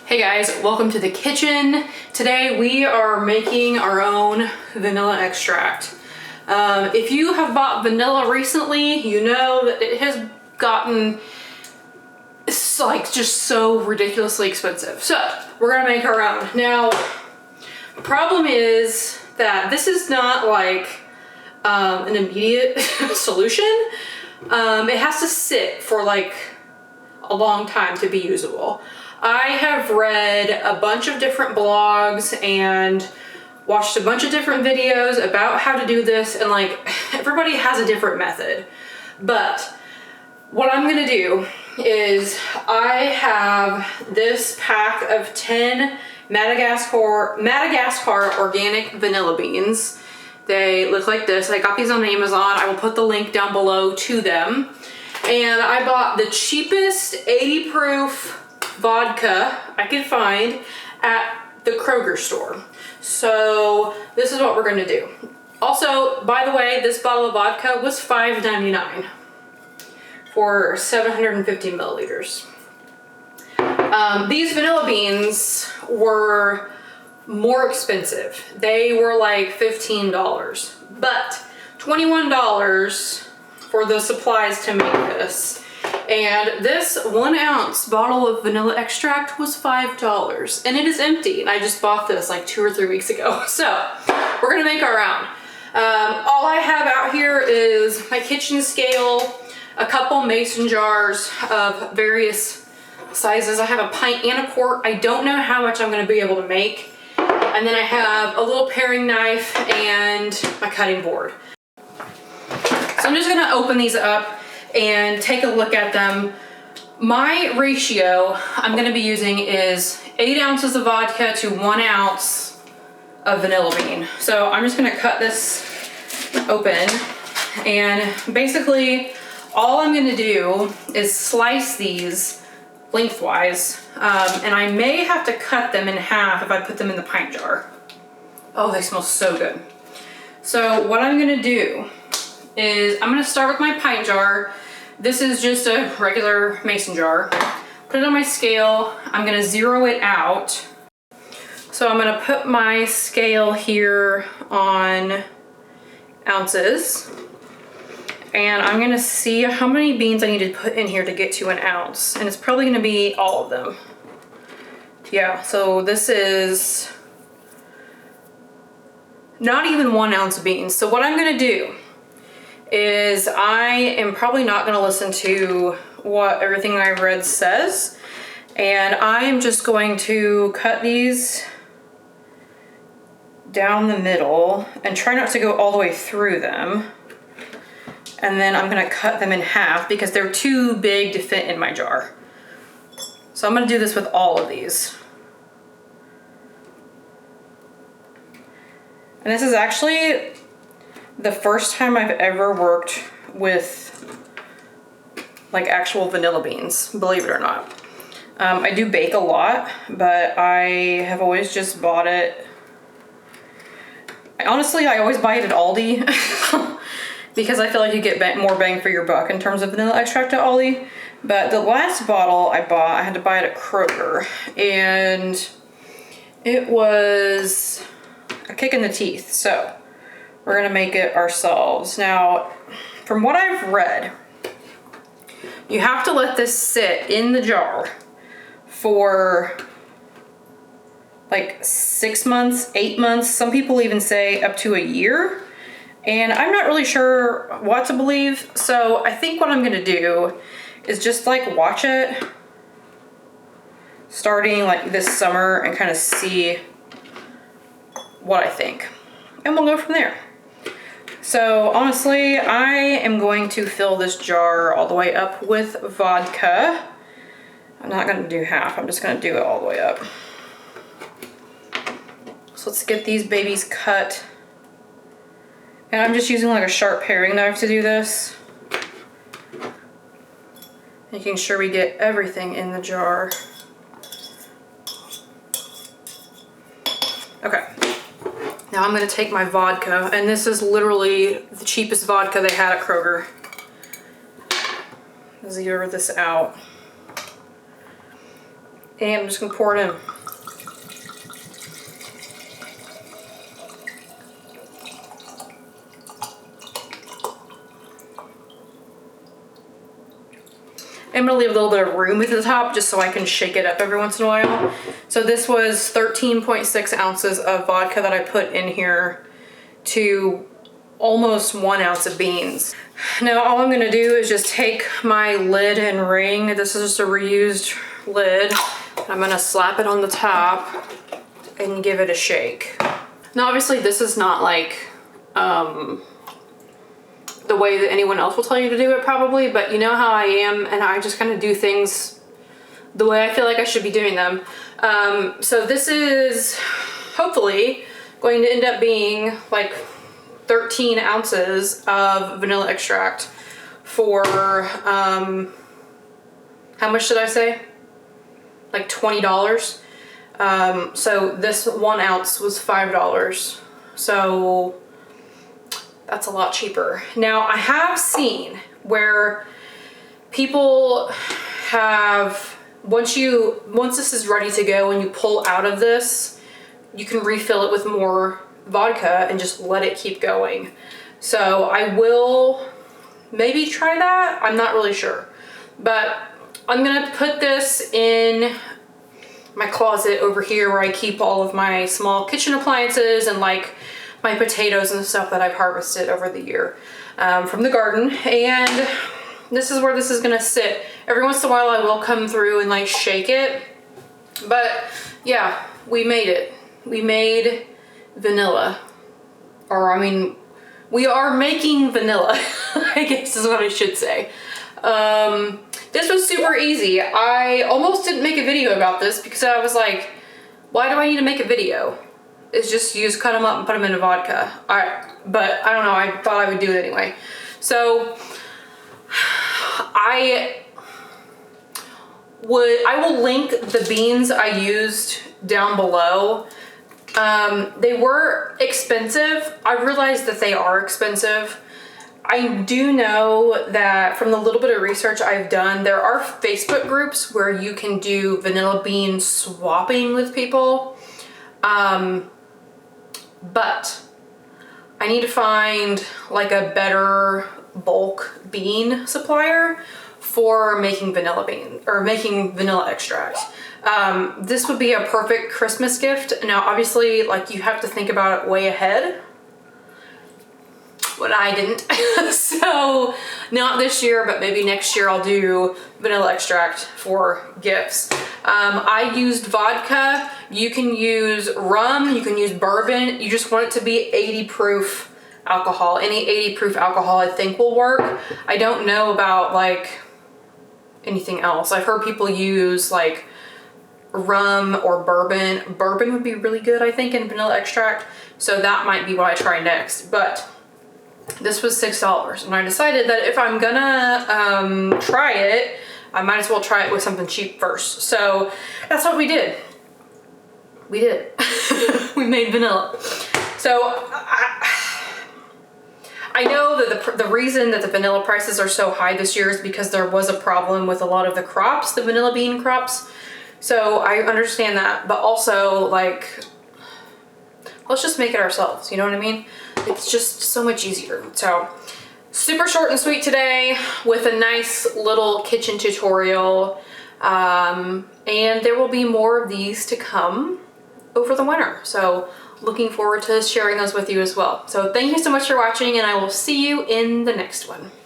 Hey guys, welcome to the kitchen. Today we are making our own vanilla extract. If you have bought vanilla recently, you know that it has gotten like just so ridiculously expensive. So we're gonna make our own. Now, the problem is that this is not like an immediate solution. It has to sit for like a long time to be usable. I have read a bunch of different blogs and watched a bunch of different videos about how to do this, and like everybody has a different method. But what I'm gonna do is I have this pack of 10 Madagascar organic vanilla beans. They look like this. I got these on Amazon. I will put the link down below to them. And I bought the cheapest 80 proof vodka I could find at the Kroger store. So this is what we're gonna do. Also, by the way, this bottle of vodka was $5.99 for 750 milliliters. These vanilla beans were more expensive. They were like $15, but $21 for the supplies to make this. And this 1 ounce bottle of vanilla extract was $5, and it is empty. And I just bought this like 2 or 3 weeks ago. So we're gonna make our own. All I have out here is my kitchen scale, a couple mason jars of various sizes. I have a pint and a quart. I don't know how much I'm gonna be able to make. And then I have a little paring knife and my cutting board. So I'm just gonna open these up and take a look at them. My ratio I'm gonna be using is 8 ounces of vodka to 1 ounce of vanilla bean. So I'm just gonna cut this open, and basically all I'm gonna do is slice these lengthwise, and I may have to cut them in half if I put them in the pint jar. Oh, they smell so good. So what I'm gonna do is I'm gonna start with my pint jar. This is just a regular mason jar. Put it on my scale. I'm gonna zero it out. So I'm gonna put my scale here on ounces, and I'm gonna see how many beans I need to put in here to get to 1 ounce. And it's probably gonna be all of them. Yeah, so this is not even 1 ounce of beans. So what I'm gonna do is I am probably not gonna listen to what everything I've read says, and I'm just going to cut these down the middle and try not to go all the way through them. And then I'm gonna cut them in half because they're too big to fit in my jar. So I'm gonna do this with all of these. And this is actually the first time I've ever worked with like actual vanilla beans, believe it or not. I do bake a lot, but I have always just bought it. Honestly, I always buy it at Aldi because I feel like you get more bang for your buck in terms of vanilla extract at Aldi. But the last bottle I bought, I had to buy it at Kroger, and it was a kick in the teeth. So we're gonna make it ourselves. Now, from what I've read, you have to let this sit in the jar for like 6 months, 8 months. Some people even say up to a year. And I'm not really sure what to believe. So I think what I'm gonna do is just like watch it starting like this summer and kind of see what I think. And we'll go from there. So honestly, I am going to fill this jar all the way up with vodka. I'm not gonna do half, I'm just gonna do it all the way up. So let's get these babies cut. And I'm just using like a sharp paring knife to do this. Making sure we get everything in the jar. Okay. Now I'm gonna take my vodka, and this is literally the cheapest vodka they had at Kroger. Zero this out. And I'm just gonna pour it in. I'm gonna leave a little bit of room at the top just so I can shake it up every once in a while. So this was 13.6 ounces of vodka that I put in here to almost 1 ounce of beans. Now all I'm gonna do is just take my lid and ring. This is just a reused lid. I'm gonna slap it on the top and give it a shake. Now obviously this is not like the way that anyone else will tell you to do it probably, but you know how I am, and I just kind of do things the way I feel like I should be doing them. So this is hopefully going to end up being like 13 ounces of vanilla extract for, how much did I say? Like $20. So this 1 ounce was $5. So that's a lot cheaper. Now I have seen where people have, once this is ready to go and you pull out of this, you can refill it with more vodka and just let it keep going. So I will maybe try that. I'm not really sure, but I'm gonna put this in my closet over here where I keep all of my small kitchen appliances and like my potatoes and stuff that I've harvested over the year from the garden. And this is where this is gonna sit. Every once in a while I will come through and like shake it. But yeah, we made it. We made vanilla. Or I mean, we are making vanilla, I guess is what I should say. This was super easy. I almost didn't make a video about this because I was like, why do I need to make a video? It's just, you just cut them up and put them in a vodka. But I don't know, I thought I would do it anyway. So I will link the beans I used down below. They were expensive. I realized that they are expensive. I do know that from the little bit of research I've done, there are Facebook groups where you can do vanilla bean swapping with people. But I need to find like a better bulk bean supplier for making vanilla bean or making vanilla extract. This would be a perfect Christmas gift. Now, obviously, like you have to think about it way ahead. But I didn't. So not this year, but maybe next year I'll do vanilla extract for gifts. I used vodka. You can use rum, you can use bourbon. You just want it to be 80 proof alcohol. Any 80 proof alcohol I think will work. I don't know about like anything else. I've heard people use like rum or bourbon. Bourbon would be really good, I think, in vanilla extract. So that might be what I try next. But this was $6, and I decided that if I'm gonna try it, I might as well try it with something cheap first. So that's what we did. We did. We made vanilla. So I know that the reason that the vanilla prices are so high this year is because there was a problem with a lot of the crops, the vanilla bean crops. So I understand that, but also like, let's just make it ourselves, you know what I mean? It's just so much easier. So super short and sweet today with a nice little kitchen tutorial. And there will be more of these to come over the winter. So looking forward to sharing those with you as well. So thank you so much for watching, and I will see you in the next one.